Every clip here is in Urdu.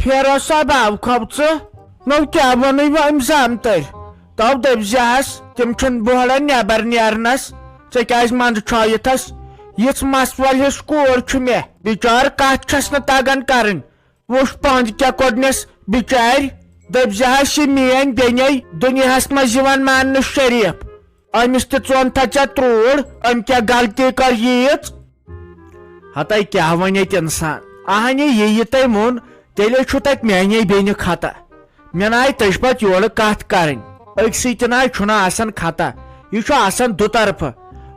Pheroz صاحب آو khovژٕ نو کیٛاہ وَنٕے وۄنۍ أمۍ زامتٕرۍ تو دٔپۍزِہَس تِم چھِنہٕ بۄہڑان نٮ۪بر نیرنس ژےٚ کیٛازِ منٛزٕ چھٲیِتھس یِژھ مسوَل ہِش کوٗر چھُ مےٚ بِچار کتھ چھَس نہٕ تگان کرٕنۍ وٕچھ پانہٕ کیٛاہ کوٚڑنس بِچارِ دٔپۍزِہَس یہِ میٛٲنۍ بیٚنے دُنیاہس منٛز یِوان ماننہٕ شریٖف أمِس تہِ ژوٚنتھا ژےٚ ترٛوٗر أمۍ کیٛاہ غلطی کٔر ییٖژ ہتَے کیٛاہ وَنہِ ییٚتہِ اِنسان اہنہِ یہِ تۄہہِ ووٚن تیٚلے چھُ تتہِ میانے بیٚنہِ خطا مےٚ ناے تٔج پتہٕ یورٕ کتھ کرٕنۍ أکسٕے تہِ ناے چھُنہٕ آسان خطا یہِ چھُ آسان دُطرفہٕ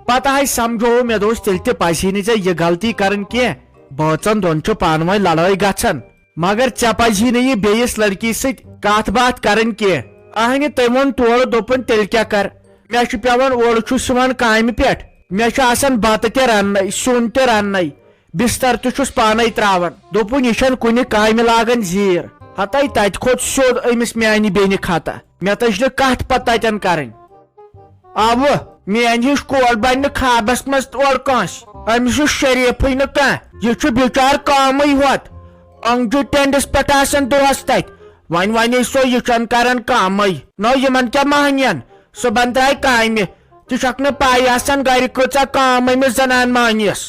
پتہٕ ہاے سمجھوو مےٚ دوٚپُس تیٚلہِ تہِ پزی نہٕ ژےٚ یہِ غلطی کرٕنۍ کینٛہہ بٲژن دۄن چھُ پانہٕ ؤنۍ لڑٲے گژھان مگر ژےٚ پزی نہٕ یہِ بیٚیِس لڑکی سۭتۍ کتھ باتھ کرٕنۍ کینٛہہ اہنہِ تٔمۍ ووٚن تورٕ دوٚپُن تیٚلہِ کیٛاہ کر مےٚ چھُ پیٚوان اورٕ چھُس یِوان کامہِ پٮ۪ٹھ مےٚ چھُ آسان بتہٕ تہِ رننے سیُن تہِ رننے بستر تہِ چھُس پانے تراوان دوٚپُن یہِ چھنہٕ کُنہِ کامہِ لاگان زیٖر ہتَے تتہِ کھوٚت سیوٚد أمِس میانہِ بیٚنہِ خطا مےٚ تٔج نہٕ کتھ پتہٕ تتٮ۪ن کرٕنۍ اوٕ میٲنۍ ہِش کور بنہِ نہٕ خابس منٛز اورٕ کٲنٛسہِ أمِس چھُ شریٖفٕے نہٕ کانٛہہ یہِ چھُ بِچار کٲمٕے ہوت أنٛگجہِ ٹینڈس پٮ۪ٹھ آسان دۄہس تتہِ وۄنۍ ونے سۄ یہِ چھنہٕ کران کٲمٕے نو یِمن کیٛاہ مہنین صُبحن درٛاے کامہِ ژٕ چھکھ نہٕ پاے آسان گرِ کۭژاہ کٲم أمِس زنان مٲنِس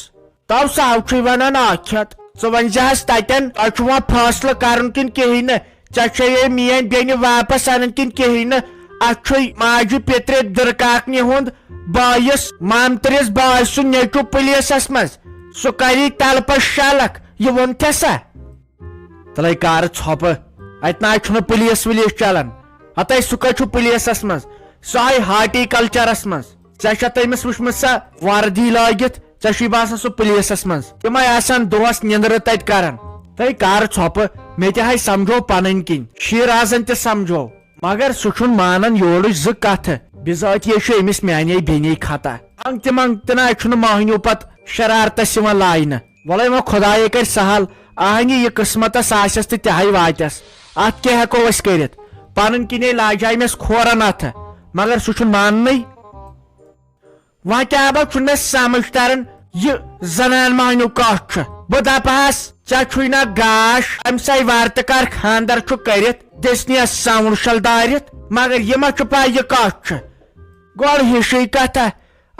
تو ساو چھُے ونان آکھت ژٕ ؤنۍزِہَس تتٮ۪ن تۄہہِ چھُ وۄنۍ فٲصلہٕ کرُن کِنہٕ کِہیٖنۍ نہٕ ژےٚ چھے میٲنۍ بیٚنہِ واپس انٕنۍ کِنہٕ کِہیٖنۍ نہٕ اتھ چھُے ماجہِ پِترِ دٕرکاکنہِ ہُنٛد بٲیِس مامتٕرِس باے سُنٛد نیٚچوٗ پُلیٖسس منٛز سُہ کری تلپس شلکھ یہِ ووٚنتھے سا تلے کر ژھۄپہٕ اتہِ ناے چھُنہٕ پُلیٖس وُلیٖس چلان ہتَے سُہ کتہِ چھُ پُلیٖسس منٛز سُہ آیہِ ہارٹیکلچرس منٛز ژےٚ چھےٚ تٔمِس وٕچھمٕژ سا وردی لٲگِتھ ژےٚ چھُے باسان سُہ پُلیٖسس منٛز تِمے آسان دۄہس نِندرٕ تتہِ کران تٔے کر ژھۄپہٕ مےٚ تہِ ہاے سمجھو پنٕنۍ کِنۍ شیٖر اعظم تہِ سمجھو مگر سُہ چھُنہٕ مانان یورٕچ زٕ کتھٕ بِذٲتی چھُ أمِس میانے بیٚنے خطا منٛگتہِ ناے چھُنہٕ مہنیوٗ پتہٕ شرارتس یِوان لاینہٕ وَلے وۄنۍ خۄدایے کرِ سہل اہنہِ یہِ قٕسمتس آسٮ۪س تہٕ تہِ ہاے واتٮ۪س اتھ کیٛاہ ہٮ۪کو أسۍ کٔرِتھ پنٕنۍ کِنے لاجایمس کھورن اتھٕ مگر سُہ چھُنہٕ ماننٕے وۄنۍ کیٛاہ چھُنہٕ مےٚ سمجھ تران یہِ زنان مہنیوٗ کتھ چھُ بہٕ دپہس ژےٚ چھُے نا گاش أمۍ ساے وارٕ تہٕ کر خانٛدر چھُ کٔرِتھ دِسنِیس ساوُنٛڈ شل دٲرِتھ مگر یہِ ما چھُ پاے یہِ کتھ چھُ گۄڈٕ ہِشٕے کتھا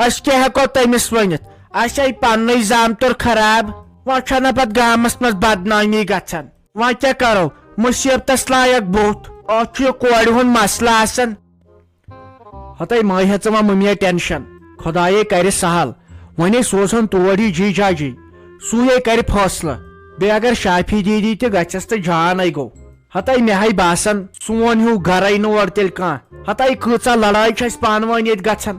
أسۍ کیٛاہ ہٮ۪کو تٔمِس ؤنِتھ اسہِ آیہِ پننُے زامتُر خراب وۄنۍ چھنہ پتہٕ گامس منٛز بدنٲمی گژھان وۄنۍ کیٛاہ کرو مُصیبتس لایق بُتھ اتھ چھُ یہِ کورِ ہُنٛد مسلہٕ آسان ہتَے مے ہے ژٕ وۄنۍ مٔمِیے ٹینشن خۄدایے کرِ سہل وۄنۍ سوزہن تور یہِ جی جاجی سُے کرِ فٲصلہٕ بیٚیہِ اگر شافی دیدی تہِ گژھٮ۪س تہٕ جانے گوٚو ہتَے مےٚ ہاے باسان سون ہیوٗ گرے نہٕ اورٕ تیٚلہِ کانٛہہ ہتَے کۭژاہ لڑٲے چھِ اسہِ پانہٕ ؤنۍ ییٚتہِ گژھان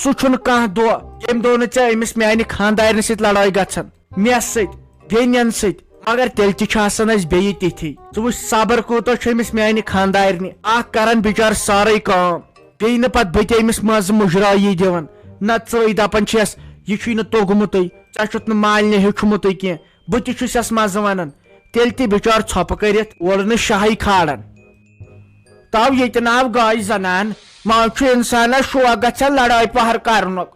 سُہ چھُنہٕ کانٛہہ دۄہ ییٚمہِ دۄہ نہٕ ژےٚ أمِس میانہِ خانٛدارنہِ سۭتۍ لڑٲے گژھان مےٚ سۭتۍ بیٚنٮ۪ن سۭتۍ مگر تیٚلہِ تہِ چھُ آسان اسہِ بیٚیہِ تِتھی ژٕ وٕچھ صبر کوٗتاہ چھُ أمِس میانہِ خانٛدارنہِ اکھ کران بِچار سٲرٕے کٲم بیٚیہِ نہٕ پتہٕ بہٕ تہِ أمِس منٛزٕ مُجرٲیی دِوان نہ ژٕے دپان چھس یہِ چھُے نہٕ توٚگمُتٕے ژےٚ چھُتھ نہٕ مالنہِ ہیوٚچھمُتٕے کینٛہہ بہٕ تہِ چھُس یس منٛزٕ ونان تیٚلہِ تہِ بِچار ژھۄپہٕ کٔرِتھ اورٕ نہٕ شاہٕے کھالان تو ییٚتہِ ناو گاے زنان منٛز چھُ انسانس شوق گژھان لڑٲے پہر کرنُک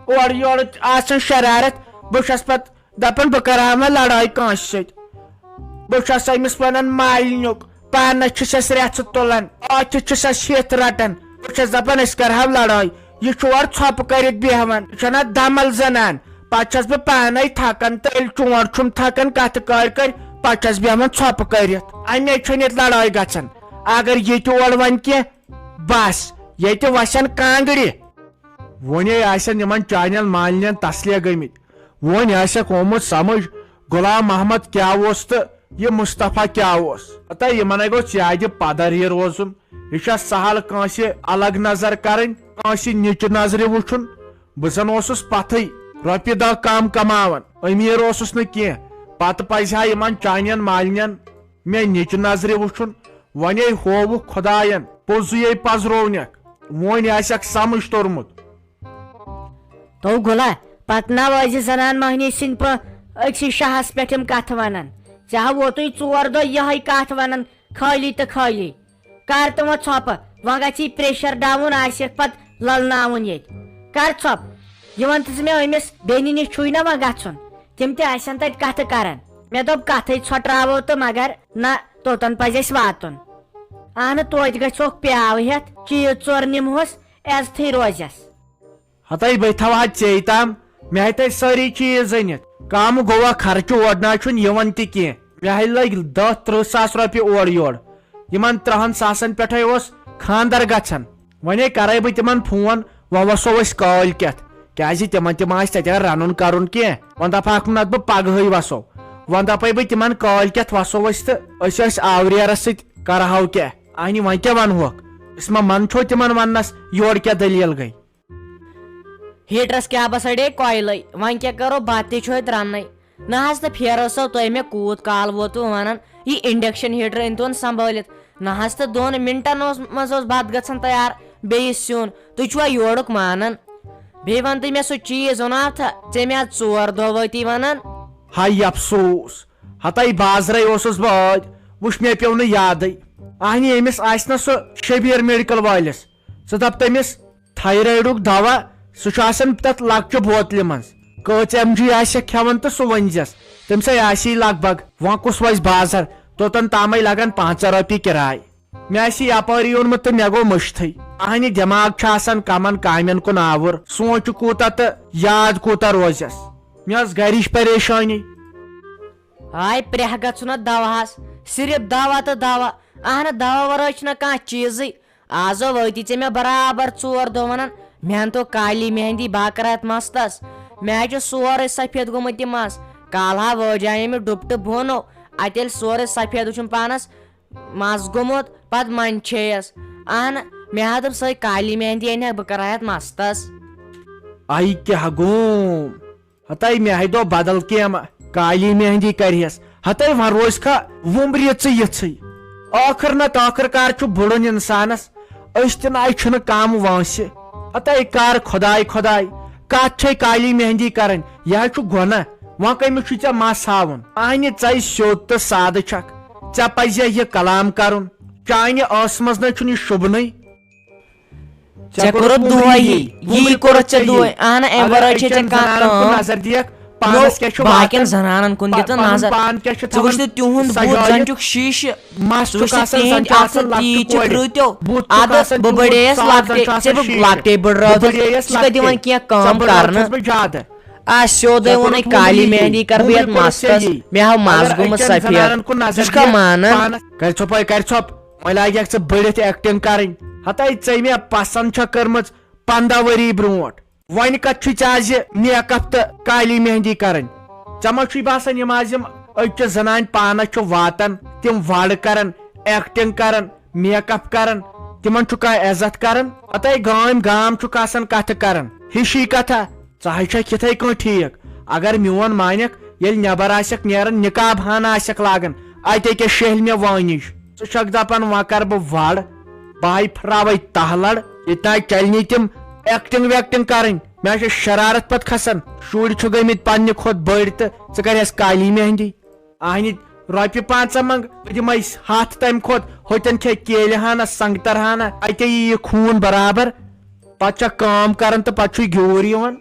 اورٕ یورٕ آسان شرارت بہٕ چھس پتہٕ دپان بہٕ کرٕ ہا وۄنۍ لڑٲے کٲنٛسہِ سۭتۍ بہٕ چھس أمِس ونان مالنیُک پانس چھُسس رٮ۪ژھٕ تُلان اتھِ چھُسس ہِتھ رٹان بہٕ چھس دپان أسۍ کرہاو لڑٲے یہِ چھُ اورٕ ژھۄپہٕ کٔرِتھ بیہوان یہِ چھنہ دمل زنان پتہٕ چھس بہٕ پانے تھکان تہٕ ییٚلہِ چونٛٹھ چھُم تھکان کتھٕ کٲرۍ کٔرۍ پتہٕ چھس بیہوان ژھۄپہٕ کٔرِتھ امی چھُنہٕ ییٚتہِ لڑٲے گژھان اگر ییٚتہِ اورٕ وۄنۍ کینٛہہ بس ییٚتہِ وسن کانگرِ وۄنۍ آسن یِمن چانٮ۪ن مالنٮ۪ن تسلیہ گٔمٕتۍ وۄنۍ آسٮ۪کھ آمُت سمجھ غلام محمد کیٛاہ اوس تہٕ یہِ مصطفیٰ کیٛاہ اوس ہتَے یِمنے گوٚژھ یادِ پدر یہِ روزُن یہِ چھا سہل کٲنٛسہِ الگ نظر کرٕنۍ کٲنٛسہِ نِچہِ نظرِ وٕچھُن بہٕ زن اوسُس پتھٕے رۄپیہِ دہ کم کماوان أمیٖر اوسُس نہٕ کینٛہہ پتہٕ پزِ ہا یِمن چانٮ۪ن مالنٮ۪ن مےٚ نِچہِ نظرِ وٕچھُن وۄنۍ ہووُکھ خۄداین پوٚزُے پزرونیکھ وۄنۍ آسٮ۪کھ سمجھ توٚرمُت تو گُلا پکناو أزِ زنان مہنی سٕنٛدۍ پٲٹھۍ أکسٕے شاہس پٮ۪ٹھ یِم کتھٕ ونان ژےٚ ہا ووتُے 4 دۄہ یِہے کتھ ونان خٲلی تہٕ خٲلی کر تہٕ وۄنۍ ژھۄپہٕ وۄنۍ گژھی پریشر ڈاوُن آسٮ۪کھ پتہٕ للناوُن ییٚتہِ کر ژھۄپہٕ یہِ وَن تہٕ ژٕ مےٚ أمِس بیٚنہِ نِش چھُے نا وۄنۍ گژھُن تِم تہِ آسن تتہِ کتھٕ کران مےٚ دوٚپ کتھٕے ژھۄٹراوو تہٕ مگر نہ توتن پزِ اَسہِ واتُن اہنہٕ توتہِ گژھوکھ پیاو ہٮ۪تھ چیٖز ژور نِمہوس عزتھٕے روزٮ۪س ہتاے بہٕ تھاوہا ژےٚ تام مےٚ ہاے تتہِ سٲری چیٖز أنِتھ کم گوٚوا خرچہٕ اور نہ چھُنہٕ یِوان تہِ کینٛہہ مےٚ ہاے لٔگۍ 10-30 ساس رۄپیہِ اورٕ یورٕ یِمن 30 ساسن پٮ۪ٹھے اوس خاندر گژھان وۄنۍ کرے بہٕ تِمن فون وۄنۍ وسو أسۍ کٲلۍکٮ۪تھ کیازِ تِمن تہِ ما آسہِ تتہِ رنُن کرُن کینٛہہ وۄنۍ دپہاکھ نتہٕ بہٕ پگہٕے وسو وۄنۍ دپے بہٕ تِمن کٲلۍکٮ۪تھ وسو أسۍ تہٕ أسۍ ٲسۍ آورٮ۪رس سۭتۍ کرہو کیٛاہ اہنہِ وۄنۍ کیٛاہ ونہوکھ أسۍ ما من چھو تِمن وننس یورٕ کیٛاہ دٔلیٖل گٔے ہیٹرس کیبس اڑے کویلے وۄنۍ کیٛاہ کرو بتہٕ تہِ چھُ اتہِ رننے نہ حظ تہٕ پھیرو سو تۄہہِ مےٚ کوٗت کال ووتوٕ ونان یہِ انڈکشن ہیٹر أنۍتون سنبھٲلِتھ نہ حظ تہٕ 2 منٹن منٛز اوس بتہٕ گژھان تیار بیٚیہِ سیُن تُہۍ چھُوا یورُک مانان بیٚیہِ ون تہٕ مےٚ سُہ چیٖز اوٚناتھا ژےٚ مےٚ اَتھ 4 دۄہ وٲتی ونان ہاے افسوٗس ہتاے بازرے اوسُس بہٕ ٲدۍ وٕچھ مےٚ پیوٚو نہٕ یادٕے اہنہِ أمِس آسہِ نہ سُہ شبیٖر میڈکل وٲلِس ژٕ دپ تٔمِس تھایرایڈُک دوا سُہ چھُ آسان تتھ لۄکچہِ بوتلہِ منٛز کٔژ MG آسٮ۪کھ کھٮ۪وان تہٕ سُہ ؤنۍزٮ۪س تٔمِسے آسی لگ بگ وۄنۍ کُس وسہِ بازر توٚتن تامے لگن 5 رۄپیہِ کِراے مےٚ آسہِ یپٲری اوٚنمُت تہٕ مےٚ گوٚو مٔشتھٕے اہنہِ دٮ۪ماغ چھُ آسان کمن کامٮ۪ن کُن آوُر سونٛچہِ کوٗتاہ تہٕ یاد کوٗتاہ روزٮ۪س مےٚ ٲس گرِچ پریشٲنی ہاے پرٛیہ گژھُن اتھ دواہس صرف دوا تہٕ دوا اہنہٕ دوا ورٲے چھُنہٕ کانٛہہ چیٖزٕے آز وٲتی ژےٚ مےٚ برابر 4 دۄہ ونان مےٚ انتو کالی مہندی باقرات مستس مےٚ حظ چھُ سورُے سفید گوٚمُت یہِ مس کالہا وٲجاے مےٚ ڈُپٹہٕ بۄن اتہِ ییٚلہِ سورُے سفید وٕچھُم پانس مس گوٚمُت پتہٕ منٛدچھییس اہنہٕ مےٚ ہا دوٚپ سۄے کالی مہندی انہا بہٕ کرہا یتھ مستس آے کیٛاہ گوٚم ہتاے مےٚ ہاے دوٚپ بدل کینٛہہ کالی مہندی کرہس ہتاے وۄنۍ روزکھا وُمبرِژٕے یِژھٕے ٲخر نتہٕ ٲخر کار چھُ بُڑُن انسانس أسۍ تہِ ناے چھُنہٕ کم وٲنٛسہِ ہتاے کر خۄداے خۄداے کتھ چھے کالی مہندی کرٕنۍ یہِ حظ چھُ گۄناہ وۄنۍ کٔمِس چھُ ژےٚ مس ہاوُن اہنہِ ژَے سیوٚد تہٕ سادٕ چھکھ ژےٚ پزِ یہِ کلام کرُن چانہِ ٲسہٕ منٛز نہ چھُنہٕ یہِ شوٗبنٕے ژےٚ کوٚرُتھ دۄہے یی کوٚرُتھ ژےٚ دۄہے اہنہٕ امہِ ورٲے چھے ژےٚ کانٛہہ کٲم نظر دِیکھ پانس کیٛاہ چھُ باقین زنانن کُن دِ تہٕ نظر ژٕ وٕچھ تہٕ تِہُنٛد بُتھ زن چھُکھ شیٖشہٕ مس ژٕ وٕچھ تہٕ تِہنٛدۍ اَتھٕ تیٖتۍ چھِکھ رٕتیو ادٕ بہٕ بڑییس لۄکٹے ژےٚ بہٕ لۄکٹے بٔڑرٲوٕس ژٕ کتہِ دِوان کینٛہہ کٲم کرنہٕ زیادٕ آ سیوٚدُے ووٚنُے کالی مہندی کر بہٕ یتھ مستس مےٚ ہاو مس گوٚمُت سفید ژٕ چھُکھا مانان کر ژھوٚپے کر ژھوٚپ وۄنۍ لاگیکھ ژٕ بٔڑِتھ ایکٹنگ کرٕنۍ ہتاے ژےٚ مےٚ پسنٛد چھےٚ کٔرمٕژ 15 ؤری برونٛٹھ وۄنۍ کتھ چھُے ژےٚ آز یہِ میک اپ تہٕ کالی مہندی کرٕنۍ ژےٚ ما چھُے باسان یِم آز یِم أزچہِ زنانہِ پانس چھُ واتان تِم وڑ کران ایکٹنگ کران میک اپ کران تِمن چھُ کانٛہہ عزت کران ہتاے گام گام چھُکھ آسان کتھٕ کران ہِشی کتھا ژٕ حظ چھکھ یِتھے کٔنۍ ٹھیٖک اگر میون مانکھ ییٚلہِ نٮ۪بر آسٮ۪کھ نیران نِقاب ہانہ آسٮ۪کھ لاگان اتہِ کیٛاہ شیہلہِ مےٚ وٲنِج ژٕ چھکھ دپان وۄنۍ کر بہٕ وڑ بہٕ ہاے پھراوے تہلڑ ییٚتہِ چلنی تِم ایکٹنگ ویکٹنگ کرٕنۍ مےٚ حظ چھِ شرارت پتہٕ کھسان شُرۍ چھُ گٔمٕتۍ پننہِ کھۄتہٕ بٔڑۍ تہٕ ژٕ کرہس کالی مہندی اہنہِ رۄپیہِ 5 منٛگ بہٕ دِمے 100 تمہِ کھۄتہٕ ہوٚتٮ۪ن کھے کیلہِ ہانہ سنگتر ہانہ اتے یی یہِ خوٗن برابر پتہٕ چھکھ کٲم کران تہٕ پتہٕ چھُے گیوٗر یِوان